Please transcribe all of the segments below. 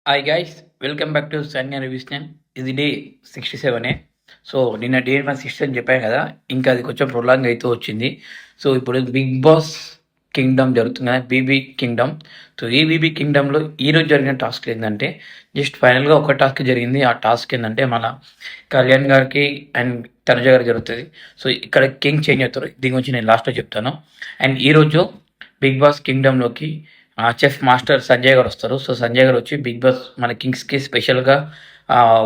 Hi guys, welcome back to Sanya రివ్యూస్‌న్. ఇది day 67. So, నిన్న డే 160 అని చెప్పాను కదా! ఇంకా అది కొంచెం ప్రొలాంగ్ అయితూ వచ్చింది. సో, ఇప్పుడు బిగ్ బాస్ కింగ్డమ్ జరుగుతుంది కదా! BB kingdom. సో, ఈ బీబీ కింగ్డమ్‌లో ఈరోజు జరిగిన టాస్క్‌లు ఏందంటే, జస్ట్ ఫైనల్‌గా ఒక టాస్క్ జరిగింది. ఆ టాస్క్ ఏందంటే, మన కళ్యాణ్ గారికి అండ్ తనుజ గారికి జరుగుతది. సో, ఇక్కడ కింగ్ చేంజ్ అవుతారు. దీని గురించి నేను లాస్ట్‌లో చెప్తాను. అండ్ ఈరోజు బిగ్ బాస్ కింగ్డమ్‌లోకి చెఫ్ మాస్టర్ సంజయ్ గారు వస్తారు. సో, సంజయ్ గారు వచ్చి బిగ్ బాస్ మన కింగ్స్‌కి స్పెషల్‌గా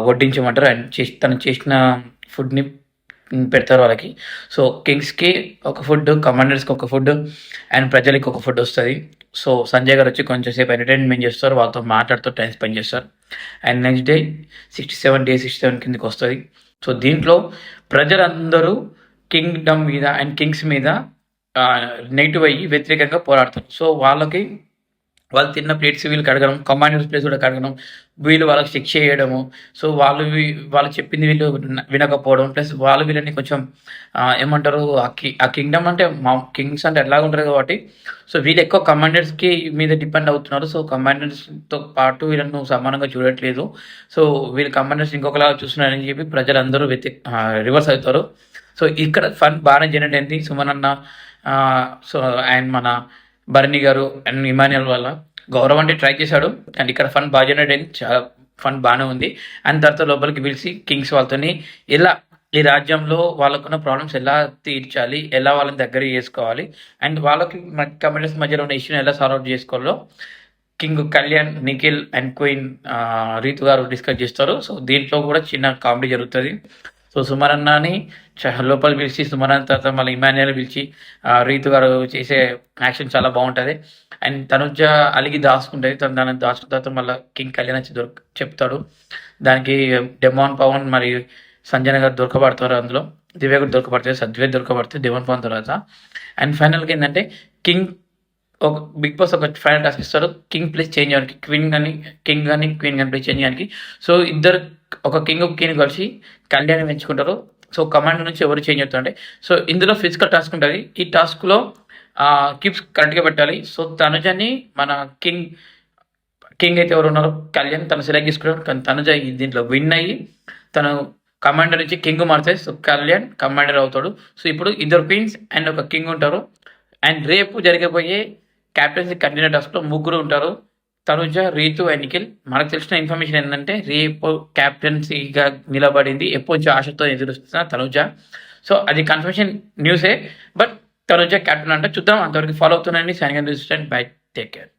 వడ్డించమంటారు. అండ్ తను చేసిన ఫుడ్‌ని పెడతారు వాళ్ళకి. సో, కింగ్స్‌కి ఒక ఫుడ్, కమాండర్స్‌కి ఒక ఫుడ్ అండ్ ప్రజలకి ఒక ఫుడ్ వస్తది. సో, సంజయ్ గారు వచ్చి కొంచెం సేపు ఎంటర్‌టైన్‌మెంట్ చేస్తారు. వాళ్ళతో మాట్లాడుతూ టైమ్ స్పెండ్ చేస్తారు. అండ్ నెక్స్ట్ డే 67 కిందకి వస్తది. సో, దీంట్లో ప్రజలందరూ కింగ్డమ్ మీద అండ్ కింగ్స్ మీద నెగెటివ్ అయ్యి వ్యతిరేకంగా పోరాడతారు. సో, వాళ్ళు తిన్న ప్లేట్స్ వీళ్ళు కడగడం, కమాండర్స్ ప్లేట్స్ కూడా కడగడం, వీళ్ళు వాళ్ళకి శిక్ష చేయడము. సో, వాళ్ళు చెప్పింది వీళ్ళు వినకపోవడం. ప్లస్ వాళ్ళు వీళ్ళని కొంచెం ఏమంటారు, ఆ కింగ్డమ్ అంటే కింగ్స్ అంటే ఎలాగుంటారు కాబట్టి, సో, వీళ్ళు ఎక్కువ కమాండర్స్‌కి మీద డిపెండ్ అవుతున్నారు. సో, కమాండర్స్‌తో పాటు వీళ్ళను సమానంగా చూడట్లేదు. సో, వీళ్ళు కమాండర్స్ ఇంకొకలాగా చూస్తున్నారని చెప్పి ప్రజలందరూ రివర్స్ అవుతారు. సో, ఇక్కడ ఫన్ బాగానే జనరేట్ అయింది. సుమన్ అన్న, సో, అండ్ మన భరణి గారు అండ్ ఇమాన్యుయల్ వల్ల గౌరవ్ అంటే ట్రై చేశాడు. అండ్ ఇక్కడ ఫన్ బాగా జనరేట్ అయింది. చాలా ఫన్ బాగానే ఉంది. అండ్ తర్వాత లోపలికి పిలిచి కింగ్స్ వాళ్ళతోని ఎలా ఈ రాజ్యంలో వాళ్ళకున్న ప్రాబ్లమ్స్ ఎలా తీర్చాలి, ఎలా వాళ్ళని దగ్గర చేసుకోవాలి, అండ్ వాళ్ళకి కమ్యూనిటీస్ మధ్యలో ఉన్న ఇష్యూని ఎలా సాల్వ్ అవుట్ చేసుకోవాలో king Kalyan, Nikhil and queen Rithu గారు డిస్కస్ చేస్తారు. సో, దీంట్లో కూడా చిన్న కామెడీ జరుగుతుంది. సో, సుమరన్నని లోపలికి పిలిచి, సుమరన్న తర్వాత మళ్ళీ ఇమాన్యుయల్ పిలిచి రీతు గారు చేసే యాక్షన్ చాలా బాగుంటుంది. అండ్ తనుజ అలిగి దాచుకుంటుంది. తను దాన్ని దాచుకున్న తర్వాత మళ్ళీ కింగ్ కళ్యాణ్ వచ్చి చెప్తాడు. దానికి డెమాన్ పవన్ మరియు సంజన గారు దొరకబడతారు. అందులో దివ్య కూడా దొరకబడుతుంది, సద్వే దొరకబడుతుంది డెమాన్ పవన్ తర్వాత. అండ్ ఫైనల్గా ఏంటంటే కింగ్ ఒక బిగ్ బాస్ ఒక ఫైనల్ టాస్క్ ఇస్తారు. కింగ్ ప్లేస్ చేంజ్ చేయడానికి, కింగ్ కానీ క్వీన్ కానీ ప్లేస్ చేంజ్ చేయడానికి. సో, ఇద్దరు ఒక కింగ్ క్వీన్ కలిసి కళ్యాణ్ పెంచుకుంటారు. సో, కమాండ్ నుంచి ఎవరు చేంజ్ అవుతారంటే, సో, ఇందులో ఫిజికల్ టాస్క్ ఉంటుంది. ఈ టాస్క్లో కిప్స్ కరెక్ట్గా పెట్టాలి. సో, తనుజని మన కింగ్ కింగ్ అయితే ఎవరు ఉన్నారో కళ్యాణ్ తను సెలెక్ట్ చేసుకున్నాడు. కానీ తనుజ దీంట్లో విన్ అయ్యి తను కమాండర్ నుంచి కింగ్ మారుతాయి. సో, కళ్యాణ్ కమాండర్ అవుతాడు. సో, ఇప్పుడు ఇద్దరు క్వీన్స్ అండ్ ఒక కింగ్ ఉంటారు. అండ్ రేపు జరగబోయే క్యాప్టెన్సీ కంటైనర్ టాస్క్లో ముగ్గురు ఉంటారు. తనుజ, రీతు అండ్ నిఖిల్. మనకు తెలిసిన ఇన్ఫర్మేషన్ ఏంటంటే, రేపు క్యాప్టెన్సీగా నిలబడింది ఎప్పటి నుంచో ఆశతో ఎదురుస్తున్న తనుజ. సో, అది కన్ఫర్మేషన్ న్యూసే. బట్ తనుజ క్యాప్టెన్ అంటే చూద్దాం. అంతవరకు ఫాలో అవుతున్నాను. Signing by, take care.